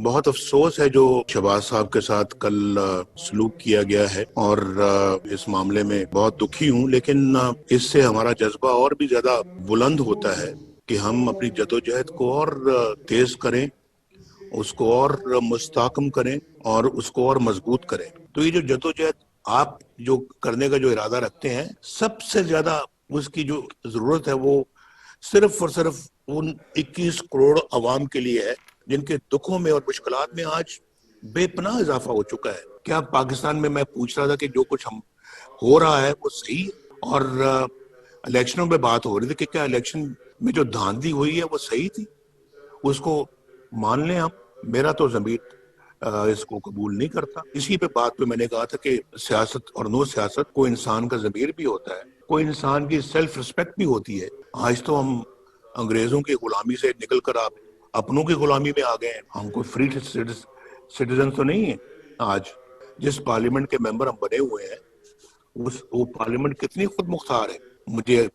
بہت افسوس ہے جو شہباز صاحب کے ساتھ کل سلوک کیا گیا ہے، اور اس معاملے میں بہت دکھی ہوں، لیکن اس سے ہمارا جذبہ اور بھی زیادہ بلند ہوتا ہے کہ ہم اپنی جدوجہد کو اور تیز کریں، اس کو اور مستحکم کریں اور اس کو اور مضبوط کریں۔ تو یہ جو جدوجہد آپ جو کرنے کا جو ارادہ رکھتے ہیں، سب سے زیادہ اس کی جو ضرورت ہے وہ صرف اور صرف ان 21 کروڑ عوام کے لیے ہے جن کے دکھوں میں اور مشکلات میں آج بے پناہ اضافہ ہو چکا ہے۔ کیا پاکستان میں پوچھ رہا تھا کہ جو کچھ ہم ہو رہا ہے وہ صحیح ہے، اور الیکشنوں پہ بات ہو رہی تھی کہ کیا الیکشن میں جو دھاندلی ہوئی ہے وہ صحیح تھی، اس کو مان لیں ہم۔ میرا تو ضمیر اس کو قبول نہیں کرتا۔ اسی پہ بات پہ میں نے کہا تھا کہ سیاست اور نو سیاست، کوئی انسان کا ضمیر بھی ہوتا ہے، کوئی انسان کی سیلف رسپیکٹ بھی ہوتی ہے۔ آج تو ہم انگریزوں کی غلامی سے نکل کر آپ اپنوں کی غلامی میں آ گئے ہیں۔ ہم کوئی فری سٹیزن تو نہیں ہیں۔ آج جس پارلیمنٹ کے ممبر ہم بنے ہوئے ہیں، وہ پارلیمنٹ کتنی خود مختار ہے۔ مجھے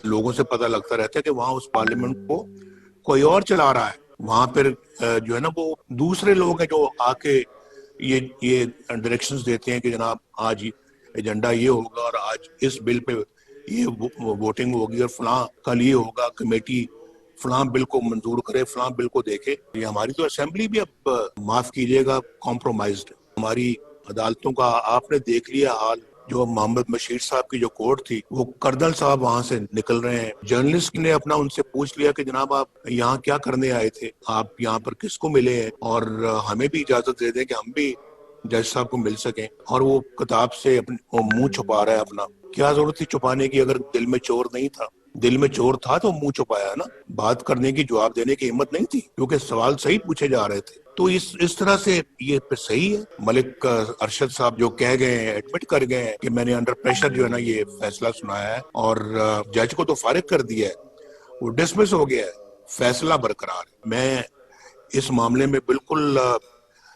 لوگوں سے پتہ لگتا رہتا ہے کہ وہاں اس پارلیمنٹ کو کوئی اور چلا رہا ہے۔ وہاں پھر جو ہے نا وہ دوسرے لوگ ہیں جو آ کے یہ ڈائریکشنز دیتے ہیں کہ جناب آج ایجنڈا یہ ہوگا، اور آج اس بل پہ یہ ووٹنگ ہوگی، اور فلاں کل یہ ہوگا، کمیٹی فلاں بل کو منظور کرے، فلاں بل کو دیکھے۔ یہ ہماری تو اسمبلی بھی اب معاف کیجئے گا کمپرومائزڈ۔ ہماری عدالتوں کا آپ نے دیکھ لیا حال۔ جو محمد مشیر صاحب کی جو کورٹ تھی، وہ کردل صاحب وہاں سے نکل رہے ہیں۔ جرنلسٹ نے اپنا ان سے پوچھ لیا کہ جناب آپ یہاں کیا کرنے آئے تھے، آپ یہاں پر کس کو ملے ہیں، اور ہمیں بھی اجازت دے دیں کہ ہم بھی جج صاحب کو مل سکیں۔ اور وہ کتاب سے وہ منہ چھپا رہا ہے اپنا۔ کیا ضرورت تھی چھپانے کی؟ اگر دل میں چور نہیں تھا، دل میں چور تھا تو منہ چھپایا نا۔ بات کرنے کی، جواب دینے کی ہمت نہیں تھی، کیونکہ سوال صحیح پوچھے جا رہے تھے۔ تو اس طرح سے یہ پہ صحیح ہے۔ ملک ارشد صاحب جو کہہ گئے ہیں، ایڈمٹ کر گئے ہیں کہ میں نے انڈر پریشر جو ہے نا یہ فیصلہ سنایا ہے، اور جج کو تو فارغ کر دیا ہے، وہ ڈسمس ہو گیا ہے، فیصلہ برقرار ہے۔ میں اس معاملے میں بالکل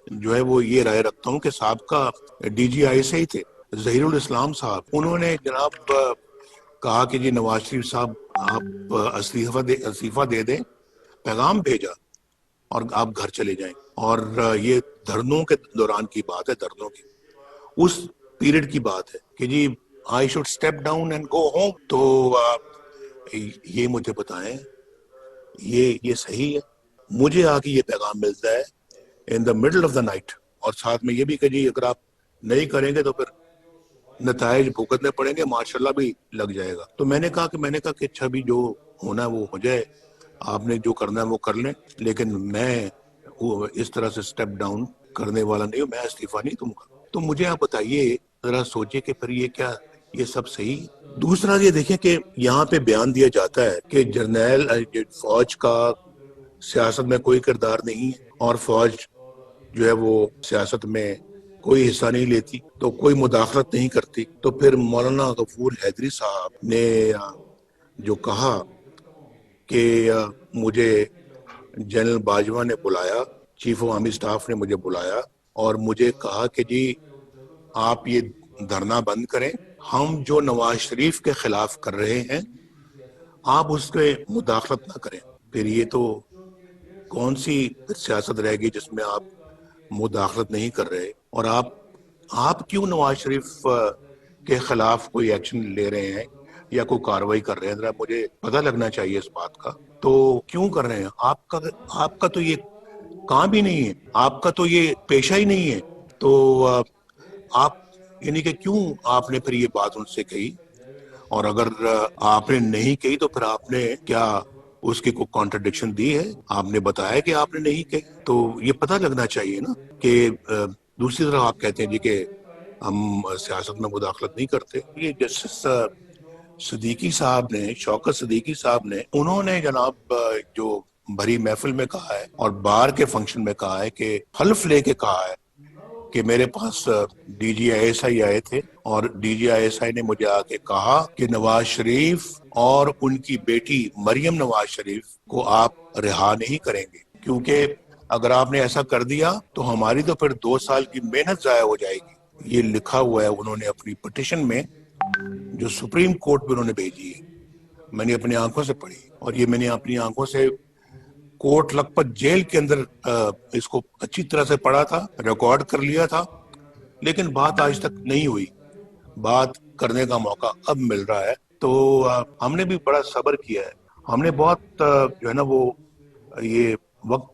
جو ہے وہ یہ رائے رکھتا ہوں کہ سابقہ ڈی جی آئی سے ہی تھے ظہیر الاسلام صاحب، انہوں نے جناب کہا کہ جی نواز شریف صاحب آپ استعفیٰ دے دیں، پیغام بھیجا، اور آپ گھر چلے جائیں۔ اور یہ دھرنوں کے دوران کی بات ہے، دھرنوں کی اس پیریڈ کی بات ہے کہ جی I should step down and go home. تو یہ مجھے بتائیں یہ صحیح ہے؟ مجھے آگے یہ پیغام ملتا ہے in the middle of the night, اور ساتھ میں یہ بھی کہ جی اگر آپ نہیں کریں گے تو پھر نتائج بھگتنے پڑیں گے، ماشاءاللہ بھی لگ جائے گا۔ تو میں نے کہا کہ اچھا بھی جو ہونا ہے وہ ہو جائے، آپ نے جو کرنا ہے وہ کر لیں، لیکن میں اس طرح سے سٹیپ ڈاؤن کرنے والا نہیں ہوں، میں استعفیٰ نہیں دوں گا۔ تو مجھے آپ بتائیے، ذرا سوچیں کہ پھر یہ سب صحیح۔ دوسرا یہ دیکھیں کہ یہاں پہ بیان دیا جاتا ہے کہ جرنیل فوج کا سیاست میں کوئی کردار نہیں ہے، اور فوج جو ہے وہ سیاست میں کوئی حصہ نہیں لیتی، تو کوئی مداخلت نہیں کرتی۔ تو پھر مولانا غفور حیدری صاحب نے جو کہا کہ مجھے جنرل باجوہ نے بلایا، چیف آف آرمی سٹاف نے مجھے بلایا، اور مجھے کہا کہ جی آپ یہ دھرنا بند کریں، ہم جو نواز شریف کے خلاف کر رہے ہیں آپ اس کے مداخلت نہ کریں۔ پھر یہ تو کون سی سیاست رہے گی جس میں آپ مداخلت نہیں کر رہے؟ اور آپ کیوں نواز شریف کے خلاف کوئی ایکشن لے رہے ہیں یا کوئی کاروائی کر رہے ہیں؟ ذرا مجھے پتہ لگنا چاہیے اس بات کا۔ تو کیوں کر رہے ہیں؟ آپ کا تو یہ کام بھی نہیں ہے، آپ کا تو یہ پیشہ ہی نہیں ہے۔ تو آپ یعنی کہ کیوں آپ نے پھر یہ بات ان سے کہی؟ اور اگر آپ نے نہیں کہی تو پھر آپ نے کیا اس کی کوئی کانٹرڈکشن دی ہے؟ آپ نے بتایا کہ آپ نے نہیں کہی، تو یہ پتہ لگنا چاہیے نا۔ کہ دوسری طرف آپ کہتے ہیں جی کہ ہم سیاست میں مداخلت نہیں کرتے۔ یہ جسٹس صدیقی صاحب نے، شوکت صدیقی صاحب نے، انہوں نے جناب جو بھری محفل میں کہا ہے اور بار کے فنکشن میں کہا ہے کہ حلف لے کے کہا ہے کہ میرے پاس D G I S I آئے تھے، اور D G I S I نے مجھے آ کے کہا کہ نواز شریف اور ان کی بیٹی مریم نواز شریف کو آپ رہا نہیں کریں گے، کیونکہ اگر آپ نے ایسا کر دیا تو ہماری تو پھر 2 سال کی محنت ضائع ہو جائے گی۔ یہ لکھا ہوا ہے انہوں نے اپنی پٹیشن میں، جو سپریم کورٹ میں انہوں نے بھیجی ہے، میں نے اپنی آنکھوں سے پڑھی، اور یہ میں نے اپنی آنکھوں سے कोर्ट लखपत जेल के अंदर इसको अच्छी तरह से पढ़ा था, रिकॉर्ड कर लिया था, लेकिन बात आज तक नहीं हुई। बात करने का मौका अब मिल रहा है, तो हमने भी बड़ा सब्र किया है। हमने बहुत जो है ना वो ये वक्त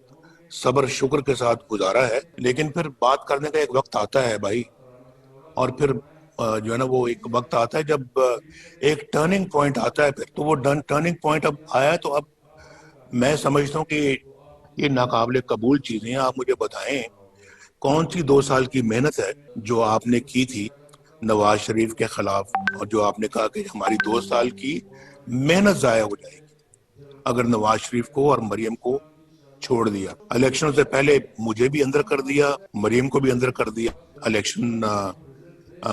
सब्र शुक्र के साथ गुजारा है, लेकिन फिर बात करने का एक वक्त आता है भाई, और फिर जो है ना वो एक वक्त आता है जब एक टर्निंग पॉइंट आता है। फिर तो वो टर्निंग पॉइंट अब आया है, तो अब मैं समझता हूँ कि ये नाकाबिले कबूल चीजें हैं। आप मुझे बताएं कौन सी 2 साल की मेहनत है जो आपने की थी नवाज शरीफ के खिलाफ, और जो आपने कहा कि हमारी 2 साल की मेहनत जाया हो जाएगी अगर नवाज शरीफ को और मरियम को छोड़ दिया। इलेक्शन से पहले मुझे भी अंदर कर दिया, मरियम को भी अंदर कर दिया, इलेक्शन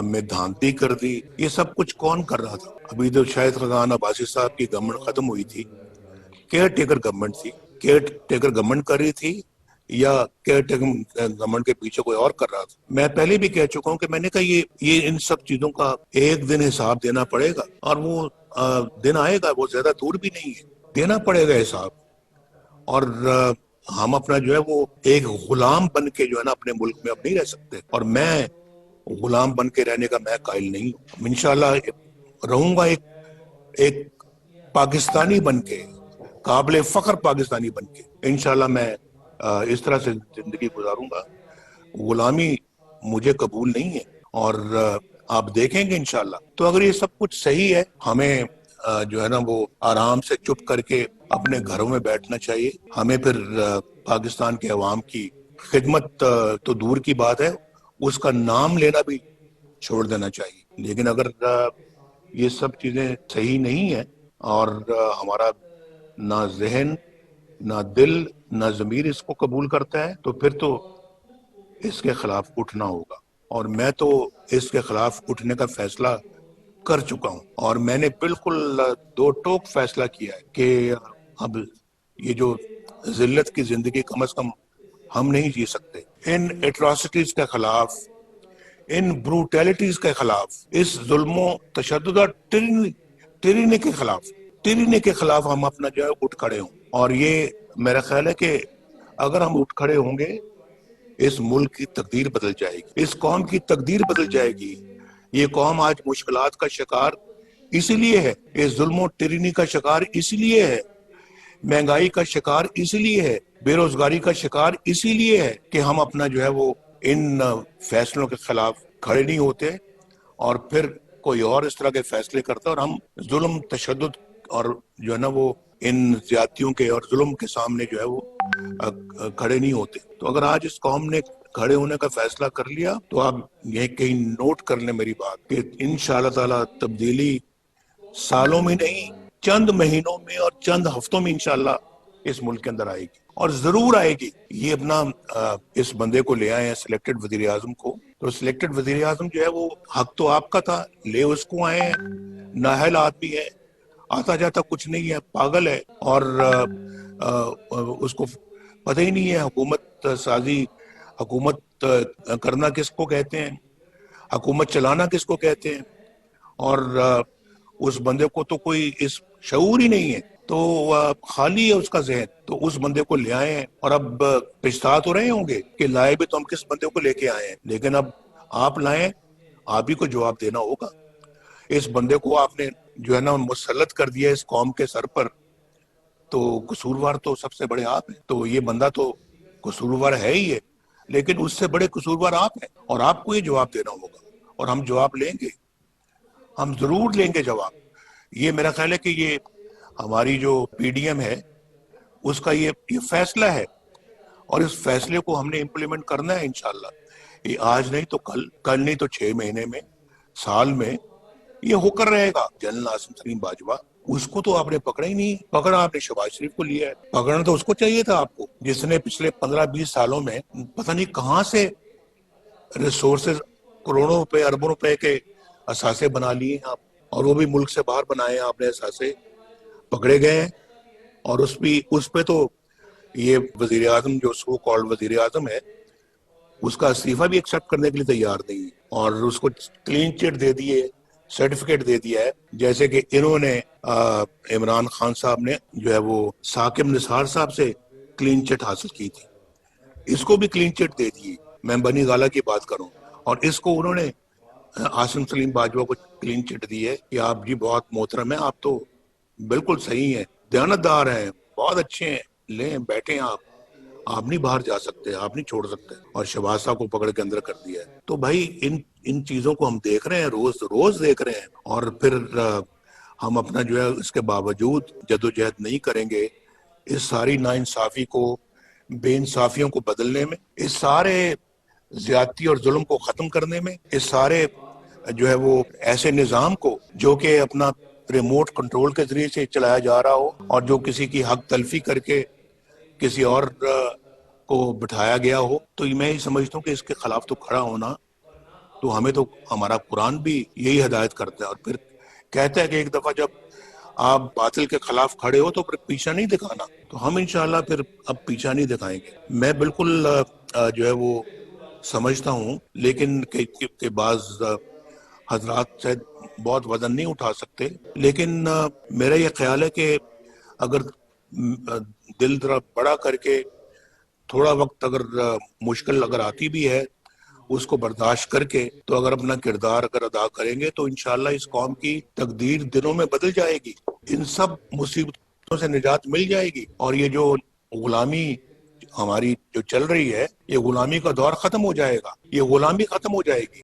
में धांधली कर दी। ये सब कुछ कौन कर रहा था? अभी तो शायद खजान अब्बासी साहब की गवर्नमेंट खत्म हुई थी, केयर टेकर गवर्नमेंट थी, केयर टेकर गवर्नमेंट कर रही थी या केयर टेकर गवर्नमेंट के पीछे कोई और कर रहा था? मैं पहले भी कह चुका हूं कि मैंने कहा ये इन सब चीजों का एक दिन हिसाब देना पड़ेगा, और वो दिन आएगा, वो ज्यादा दूर भी नहीं है, देना पड़ेगा हिसाब। और हम अपना जो है वो एक गुलाम बन के जो है ना अपने मुल्क में अब नहीं रह सकते, और मैं गुलाम बन के रहने का मैं कायल नहीं हूँ। इंशाल्लाह रहूंगा एक पाकिस्तानी बन के, काबिल फख्र पाकिस्तानी बन के इंशाल्लाह मैं इस तरह से जिंदगी गुजारूंगा। गुलामी मुझे कबूल नहीं है, और आप देखेंगे इंशाल्लाह। तो अगर ये सब कुछ सही है, हमें जो है ना वो आराम से चुप करके अपने घरों में बैठना चाहिए। हमें फिर पाकिस्तान के अवाम की खिदमत तो दूर की बात है, उसका नाम लेना भी छोड़ देना चाहिए। लेकिन अगर ये सब चीजें सही नहीं है, और हमारा ना जहन, ना दिल, ना ज़मीर इसको कबूल करता है, तो फिर तो इसके खिलाफ उठना होगा। और मैं तो इसके खिलाफ उठने का फैसला कर चुका हूं, और मैंने बिल्कुल दो टोक फैसला किया है कि अब ये जो जिल्लत की जिंदगी कम से कम हम नहीं जी सकते। इन एट्रॉसिटीज के खिलाफ, इन ब्रूटैलिटीज के खिलाफ, इस जुल्मों तशद्दुद और टिरनी के खिलाफ हम अपना जो है उठ खड़े हों। और ये मेरा ख्याल है कि अगर हम उठ खड़े होंगे, इस मुल्क की तकदीर बदल जाएगी, इस कौम की तकदीर बदल जाएगी। ये कौम आज मुश्किलात का शिकार इसलिए है, इस जुल्म टिरनी का शिकार इसलिए है, महंगाई का शिकार इसलिए है, बेरोजगारी का शिकार इसीलिए है कि हम अपना जो है वो इन फैसलों के खिलाफ खड़े नहीं होते, और फिर कोई और इस तरह के फैसले करता है, और हम जुल्म तशद्दुद और जो है ना वो इन ज्यादतियों के और जुल्म के सामने जो है वो खड़े नहीं होते। तो अगर आज इस कौम ने खड़े होने का फैसला कर लिया, तो आप ये कहीं नोट कर लें मेरी बात कि इंशाअल्लाह ताला तब्दीली सालों में नहीं, चंद महीनों में और चंद हफ्तों में इंशाअल्लाह इस मुल्क के अंदर आएगी, और जरूर आएगी। ये अपना इस बंदे को ले आए हैं, सिलेक्टेड वजीर आजम को। तो सिलेक्टेड वजीर आजम जो है वो हक तो आपका था, ले उसको आए हैं। नाहल आदमी है, आता जाता कुछ नहीं है, पागल है, और उसको पता ही नहीं है हुकूमत साजी, हुकूमत करना किसको कहते हैं, हुकूमत चलाना किसको कहते हैं। और उस बंदे को तो कोई इस शऊर ही नहीं है, तो खाली है उसका जहन। तो उस बंदे को ले आए हैं, और अब पछता तो रहे होंगे कि लाए भी तो हम किस बंदे को लेके आए हैं, लेकिन अब आप लाए, आप ही को जवाब देना होगा। इस बंदे को आपने जो है ना मुसल्लत कर दिया इस कौम के सर पर, तो कसूरवार तो सबसे बड़े आप हैं। तो ये बंदा तो कसूरवार है ही है, लेकिन उससे बड़े कसूरवार आप हैं, और आपको ये जवाब देना होगा, और हम जवाब लेंगे, हम जरूर लेंगे जवाब। ये मेरा ख्याल है कि ये हमारी जो पीडीएम है उसका ये फैसला है, और इस फैसले को हमने इम्प्लीमेंट करना है इंशाल्लाह। ये आज नहीं तो कल, कल नहीं तो 6 महीने में, साल में ये होकर रहेगा। जनरल आसिम सलीम बाजवा, उसको तो आपने पकड़ा ही नहीं। पकड़ा आपने शहबाज शरीफ को लिया है, पकड़ना तो उसको चाहिए था आपको, जिसने पिछले 15-20 सालों में पता नहीं कहां से रिसोर्सेज, करोड़ों रुपए, अरबों रुपए के असासे बना लिए आप, और वो भी मुल्क से बाहर बनाए आपने असासे, पकड़े गए हैं। और उस पे तो ये वजीर आजम, जो सो कॉल्ड वजीर आजम है, उसका इस्तीफा भी एक्सेप्ट करने के लिए तैयार नहीं है, और उसको क्लीन चिट दे दिए, सर्टिफिकेट दे दिया है। जैसे कि इन्होंने इमरान खान साहब ने जो है वो साकिब निसार साहब से क्लीन चिट हासिल की थी, इसको भी क्लीन चिट दे दी। मैं बनी गाला की बात करूं, और इसको उन्होंने आसिम सलीम बाजवा को क्लीन चिट दी है कि आप जी बहुत मोहतरम है, आप तो बिल्कुल सही हैं, दयानतदार हैं, बहुत अच्छे हैं, लें बैठे आप नहीं बाहर जा सकते, आप नहीं छोड़ सकते, और शहबाज साहब को पकड़ के अंदर कर दिया है। तो भाई इन इन चीजों को हम देख रहे हैं, रोज रोज देख रहे हैं, और फिर हम अपना जो है इसके बावजूद जदोजहद नहीं करेंगे इस सारी नाइंसाफी को, बेइंसाफियों को बदलने में, इस सारे ज्यादती और जुल्म को खत्म करने में, इस सारे जो है वो ऐसे निज़ाम को जो कि अपना रिमोट कंट्रोल के जरिए से चलाया जा रहा हो, और जो किसी की हक तलफी करके किसी और को बिठाया गया हो, तो मैं ही समझता हूँ कि इसके खिलाफ तो खड़ा होना, तो हमें तो हमारा कुरान भी यही हिदायत करता है, और फिर कहता है कि एक दफा जब आप बातिल के खिलाफ खड़े हो तो फिर पीछा नहीं दिखाना। तो हम इंशाल्लाह फिर अब पीछा नहीं दिखाएंगे। मैं बिल्कुल जो है वो समझता हूँ, लेकिन के बाज हजरात शायद बहुत वजन नहीं उठा सकते, लेकिन मेरा ये ख्याल है कि अगर दिल जरा बड़ा करके थोड़ा वक्त अगर मुश्किल अगर आती भी है उसको बर्दाश्त करके, तो अगर अपना किरदार अगर अदा करेंगे तो इंशाल्लाह इस कौम की तकदीर दिनों में बदल जाएगी, इन सब मुसीबतों से निजात मिल जाएगी, और ये जो गुलामी हमारी जो चल रही है, ये गुलामी का दौर खत्म हो जाएगा, ये गुलामी खत्म हो जाएगी।